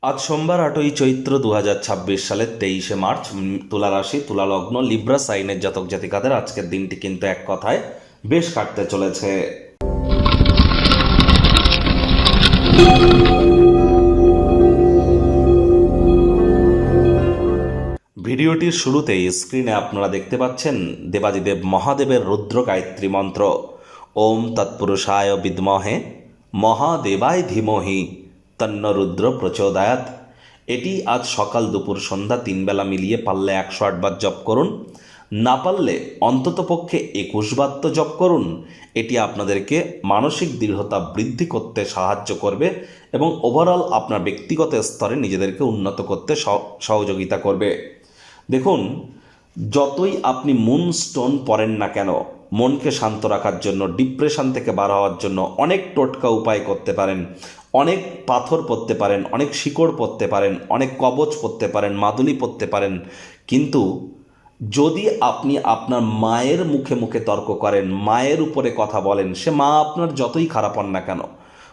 আজ সোমবার 8ই চৈত্র 2026 সালের 23শে মার্চ। তুলা রাশি, তুলা লগ্ন, লিব্রা সাইনের জাতক জাতিকাদের আজকের দিনটি কিন্তু এক কথায় বেশ কাটতে চলেছে। ভিডিওটির শুরুতেই স্ক্রিনে আপনারা দেখতে পাচ্ছেন দেবাদিদেব মহাদেবের রুদ্র গায়ত্রী মন্ত্র। ওম তৎপুরুষায় বিদ্মহে মহাদেবায় ধীমহি তন্ন রুদ্র প্রচোদয়াৎ। এটি আজ সকাল দুপুর সন্ধ্যা 3 বেলা মিলিয়ে পারলে 108 বার জপ করুন, না পারলে অন্ততপক্ষে 21 বার তো জপ করুন। এটি আপনাদেরকে মানসিক দৃঢ়তা বৃদ্ধি করতে সাহায্য করবে এবং ওভারঅল আপনার ব্যক্তিগত স্তরে নিজেদেরকে উন্নত করতে সহযোগিতা করবে। দেখুন, যতই আপনি মুন স্টোন পড়েন না কেন, মনকে শান্ত রাখার জন্য, ডিপ্রেশন থেকে বার হওয়ার জন্য অনেক টোটকা উপায় করতে পারেন। অনেক পাথর পরতে পারেন, অনেক শিকড় পরতে পারেন, অনেক কবচ পরতে পারেন, মাদুলি পরতে পারেন, কিন্তু যদি আপনি আপনার মায়ের মুখে মুখে তর্ক করেন, মায়ের উপরে কথা বলেন, সে মা আপনার যতই খারাপ হন না কেন,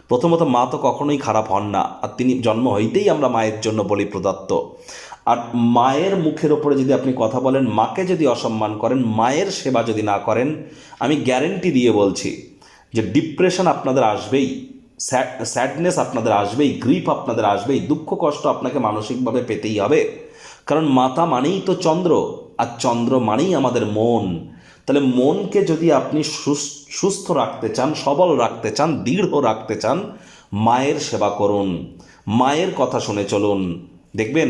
প্রথমত মা তো কখনোই খারাপ হন না, আর তিনি জন্ম হইতেই আমরা মায়ের জন্য বলি প্রদত্ত। আর মায়ের মুখের ওপরে যদি আপনি কথা বলেন, মাকে যদি অসম্মান করেন, মায়ের সেবা যদি না করেন, আমি গ্যারেন্টি দিয়ে বলছি যে ডিপ্রেশন আপনাদের আসবেই, স্যাডনেস আপনাদের আসবেই, গ্রিফ আপনাদের আসবেই, দুঃখ কষ্ট আপনাকে মানসিকভাবে পেতেই হবে। কারণ মাতা মানেই তো চন্দ্র, আর চন্দ্র মানেই আমাদের মন। তাহলে মনকে যদি আপনি সুস্থ রাখতে চান, সবল রাখতে চান, দৃঢ় রাখতে চান, মায়ের সেবা করুন, মায়ের কথা শুনে চলুন। দেখবেন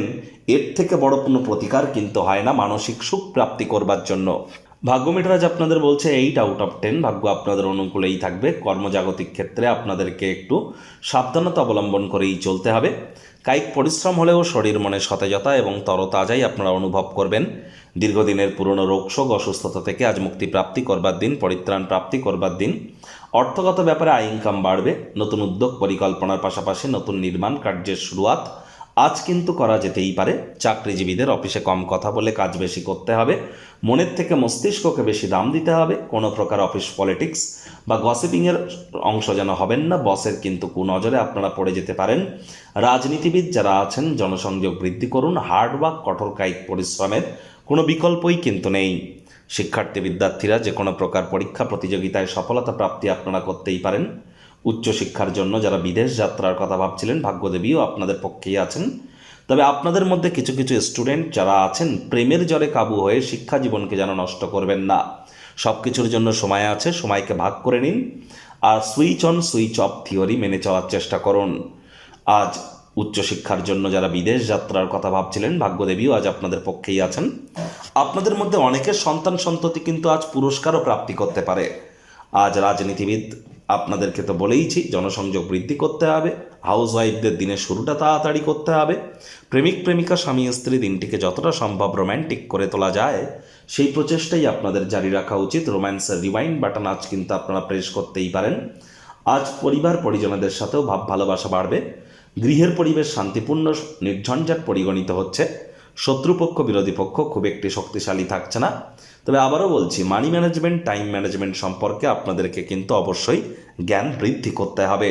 এর থেকে বড় কোনো প্রতিকার কিন্তু হয় না মানসিক সুখ প্রাপ্তি করবার জন্য। ভাগ্য মিটার আজ আপনাদের বলছে 8/10, ভাগ্য আপনাদের অনুকূলেই থাকবে। কর্মজাগতিক ক্ষেত্রে আপনাদেরকে একটু সাবধানতা অবলম্বন করেই চলতে হবে। কায়িক পরিশ্রম হলেও শরীর মনে সতেজতা এবং তরতাজাই আপনারা অনুভব করবেন। দীর্ঘদিনের পুরনো রোগশোক অসুস্থতা থেকে আজ মুক্তি প্রাপ্তি করবার দিন, পরিত্রাণ প্রাপ্তি করবার দিন। অর্থগত ব্যাপারে আয় ইনকাম বাড়বে। নতুন উদ্যোগ পরিকল্পনার পাশাপাশি নতুন নির্মাণ কার্যের শুরুয়াত আজ কিন্তু করা যেতেই পারে। চাকরিজীবীদের অফিসে কম কথা বলে কাজ বেশি করতে হবে, মনের থেকে মস্তিষ্ককে বেশি দাম দিতে হবে। কোনো প্রকার অফিস পলিটিক্স বা গসিপিংয়ের অংশ যেন হবেন না, বসের কিন্তু কুনজরে আপনারা পড়ে যেতে পারেন। রাজনীতিবিদ যারা আছেন, জনসংযোগ বৃদ্ধি করুন। হার্ডওয়ার্ক, কঠোর কায়িক পরিশ্রমের কোনো বিকল্পই কিন্তু নেই। শিক্ষার্থী বিদ্যার্থীরা যে কোনো প্রকার পরীক্ষা প্রতিযোগিতায় সফলতা প্রাপ্তি আপনারা করতেই পারেন। উচ্চশিক্ষার জন্য যারা বিদেশ যাত্রার কথা ভাবছিলেন, ভাগ্যদেবীও আপনাদের পক্ষেই আছেন। তবে আপনাদের মধ্যে কিছু কিছু স্টুডেন্ট যারা আছেন, প্রেমের জ্বরে কাবু হয়ে শিক্ষা জীবনকে যেন নষ্ট করবেন না। সব কিছুর জন্য সময় আছে, সময়কে ভাগ করে নিন। আর switch on switch off theory মেনে চলার চেষ্টা করুন। আজ উচ্চশিক্ষার জন্য যারা বিদেশ যাত্রার কথা ভাবছিলেন, ভাগ্যদেবীও আজ আপনাদের পক্ষেই আছেন। আপনাদের মধ্যে অনেকের সন্তান সন্ততি কিন্তু আজ পুরস্কারও প্রাপ্তি করতে পারে। আজ রাজনীতিবিদ আপনাদেরকে তো বলেইছি, জনসংযোগ বৃদ্ধি করতে হবে। হাউসওয়াইফদের দিনের শুরুটা তাড়াতাড়ি করতে হবে। প্রেমিক প্রেমিকা স্বামী স্ত্রী দিনটিকে যতটা সম্ভব রোম্যান্টিক করে তোলা যায়, সেই প্রচেষ্টাই আপনাদের জারি রাখা উচিত। রোম্যান্সের রিওয়াইন্ড বাটন আজ কিন্তু আপনারা প্রেস করতেই পারেন। আজ পরিবার পরিজনদের সাথেও ভাব ভালোবাসা বাড়বে। গৃহের পরিবেশ শান্তিপূর্ণ নির্ঝঞ্ঝাট পরিগণিত হচ্ছে। শত্রুপক্ষ বিরোধী পক্ষ খুব একটি শক্তিশালী থাকছে না। তবে আবারও বলছি, মানি ম্যানেজমেন্ট, টাইম ম্যানেজমেন্ট সম্পর্কে আপনাদেরকে কিন্তু অবশ্যই জ্ঞান বৃদ্ধি করতে হবে।